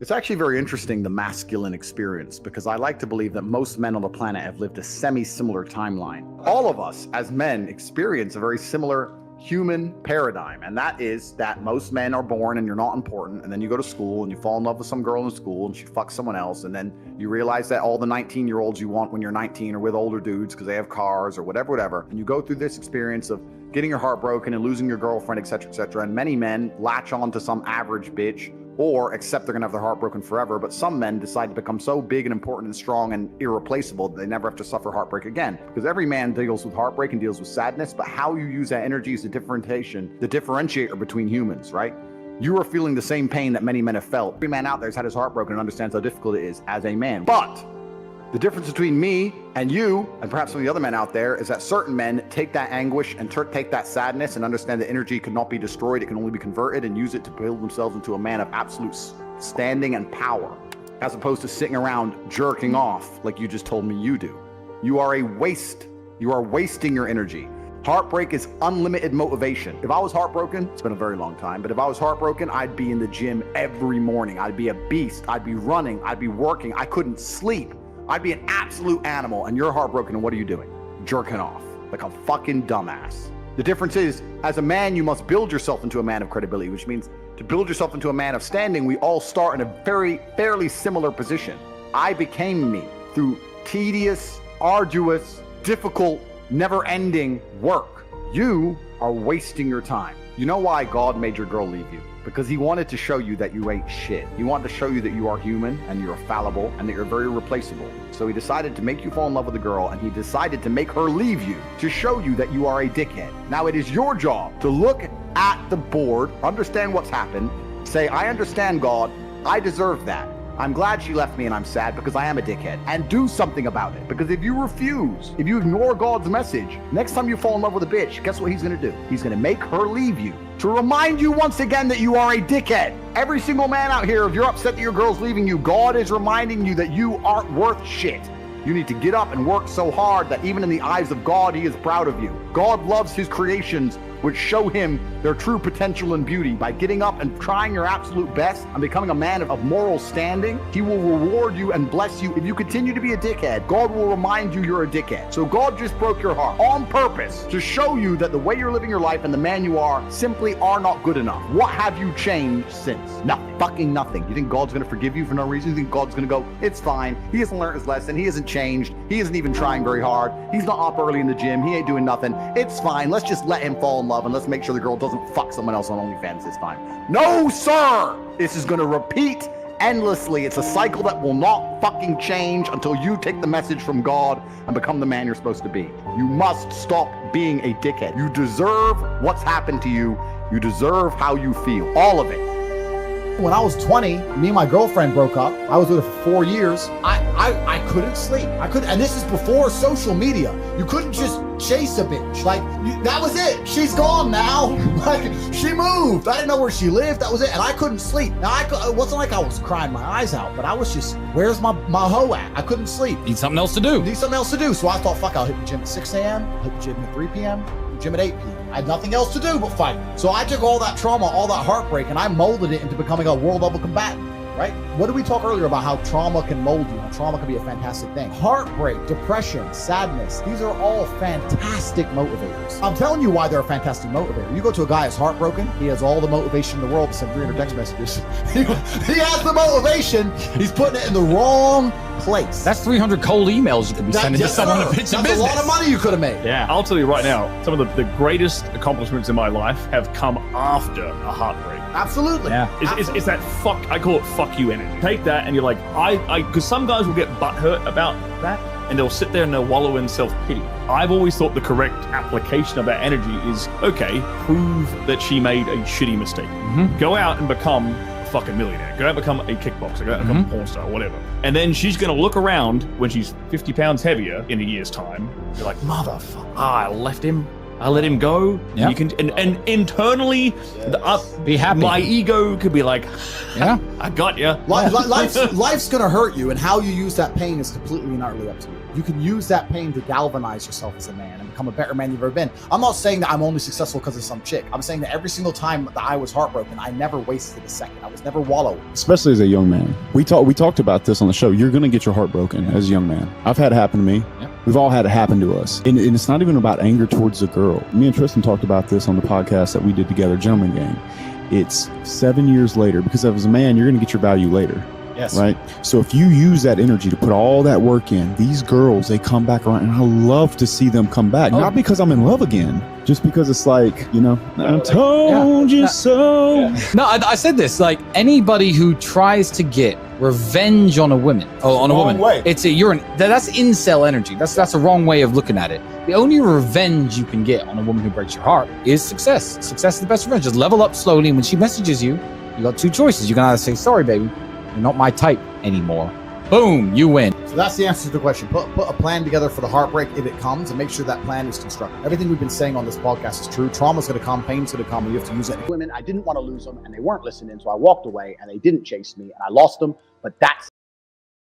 It's actually very interesting, the masculine experience, because I like to believe that most men on the planet have lived a semi-similar timeline. All of us as men experience a very similar human paradigm, and that is that most men are born and you're not important, and then you go to school and you fall in love with some girl in school and she fucks someone else, and then you realize that all the 19-year-olds you want when you're 19 are with older dudes because they have cars or whatever, and you go through this experience of getting your heart broken and losing your girlfriend, etc., and many men latch on to some average bitch or accept they're gonna have their heart broken forever. But some men decide to become so big and important and strong and irreplaceable that they never have to suffer heartbreak again. Because every man deals with heartbreak and deals with sadness, but how you use that energy is the differentiator between humans, right? You are feeling the same pain that many men have felt. Every man out there has had his heart broken and understands how difficult it is as a man. But the difference between me and you, and perhaps some of the other men out there, is that certain men take that anguish and take that sadness and understand that energy cannot be destroyed. It can only be converted and use it to build themselves into a man of absolute standing and power, as opposed to sitting around jerking off like you just told me you do. You are a waste. You are wasting your energy. Heartbreak is unlimited motivation. If I was heartbroken, it's been a very long time, but if I was heartbroken, I'd be in the gym every morning. I'd be a beast. I'd be running. I'd be working. I couldn't sleep. I'd be an absolute animal, and you're heartbroken, and what are you doing? Jerking off like a fucking dumbass. The difference is, as a man, you must build yourself into a man of credibility, which means to build yourself into a man of standing, we all start in a fairly similar position. I became me through tedious, arduous, difficult, never-ending work. You are wasting your time. You know why God made your girl leave you? Because he wanted to show you that you ain't shit. He wanted to show you that you are human and you're fallible and that you're very replaceable. So he decided to make you fall in love with a girl, and he decided to make her leave you to show you that you are a dickhead. Now it is your job to look at the board, understand what's happened, say, I understand, God, I deserve that. I'm glad she left me and I'm sad because I am a dickhead, and do something about it. Because if you refuse, if you ignore God's message, next time you fall in love with a bitch, guess what he's gonna do? He's gonna make her leave you to remind you once again that you are a dickhead. Every single man out here, if you're upset that your girl's leaving you, God is reminding you that you aren't worth shit. You need to get up and work so hard that even in the eyes of God, he is proud of you. God loves his creations, which show him their true potential and beauty. By getting up and trying your absolute best and becoming a man of moral standing, he will reward you and bless you. If you continue to be a dickhead, God will remind you you're a dickhead. So God just broke your heart on purpose to show you that the way you're living your life and the man you are simply are not good enough. What have you changed since? Nothing. Fucking nothing. You think God's gonna forgive you for no reason? You think God's gonna go, it's fine. He hasn't learned his lesson. He hasn't changed. He isn't even trying very hard. He's not up early in the gym. He ain't doing nothing. It's fine. Let's just let him fall in love and let's make sure the girl doesn't fuck someone else on OnlyFans this time. No, sir! This is gonna repeat endlessly. It's a cycle that will not fucking change until you take the message from God and become the man you're supposed to be. You must stop being a dickhead. You deserve what's happened to you. You deserve how you feel. All of it. When I was 20, me and my girlfriend broke up. I was with her for 4 years. I couldn't sleep. I couldn't, and this is before social media. You couldn't just chase a bitch. Like, that was it. She's gone now. Like, she moved. I didn't know where she lived. That was it. And I couldn't sleep. Now, it wasn't like I was crying my eyes out, but I was just, where's my hoe at? I couldn't sleep. Need something else to do. Need something else to do. So I thought, fuck, I'll hit the gym at 6 a.m., I'll hit the gym at 3 p.m., gym at 8 p.m. I had nothing else to do but fight. So I took all that trauma, all that heartbreak, and I molded it into becoming a world level combatant, right? What did we talk earlier about how trauma can mold you? How trauma can be a fantastic thing. Heartbreak, depression, sadness, these are all fantastic motivators. I'm telling you why they're a fantastic motivator. You go to a guy who's heartbroken, he has all the motivation in the world to send 300 text messages. He has the motivation, he's putting it in the wrong place. That's 300 cold emails you could be sending to someone to pitch a business. That's a lot of money you could have made. Yeah, I'll tell you right now, some of the greatest accomplishments in my life have come after a heartbreak. Absolutely. Yeah. It's that fuck, I call it fuck you energy. Take that and you're like, because some guys will get butthurt about that and they'll sit there and they'll wallow in self-pity. I've always thought the correct application of that energy is, okay, prove that she made a shitty mistake. Mm-hmm. Go out and become a fucking millionaire. Go out and become a kickboxer. Go out and become a porn star, whatever. And then she's going to look around when she's 50 pounds heavier in a year's time. You're like, motherfucker, I left him. I let him go. Yeah. You can, and internally, Be happy. my ego could be like, Yeah. I got you. Life's gonna hurt you, and how you use that pain is completely and utterly up to you. You can use that pain to galvanize yourself as a man and become a better man you've ever been. I'm not saying that I'm only successful because of some chick. I'm saying that every single time that I was heartbroken, I never wasted a second. I was never wallowing. Especially as a young man. We talked about this on the show. You're going to get your heart broken as a young man. I've had it happen to me. Yeah. We've all had it happen to us. And it's not even about anger towards the girl. Me and Tristan talked about this on the podcast that we did together, Gentleman Game. It's 7 years later, because as a man, you're going to get your value later. Yes. Right. So if you use that energy to put all that work in, these girls, they come back around, and I love to see them come back. Not because I'm in love again, just because it's like, I told you so. No, I said this, like anybody who tries to get revenge on a woman, way. that's incel energy. That's a wrong way of looking at it. The only revenge you can get on a woman who breaks your heart is success. Success is the best revenge. Just level up slowly, and when she messages you, you got two choices. You can either say, sorry, baby, you're not my type anymore. Boom, you win. So that's the answer to the question. Put a plan together for the heartbreak if it comes, and make sure that plan is constructive. Everything we've been saying on this podcast is true. Trauma's going to come, pain's going to come, and you have to use it. Women, I didn't want to lose them, and they weren't listening, so I walked away, and they didn't chase me, and I lost them. But that's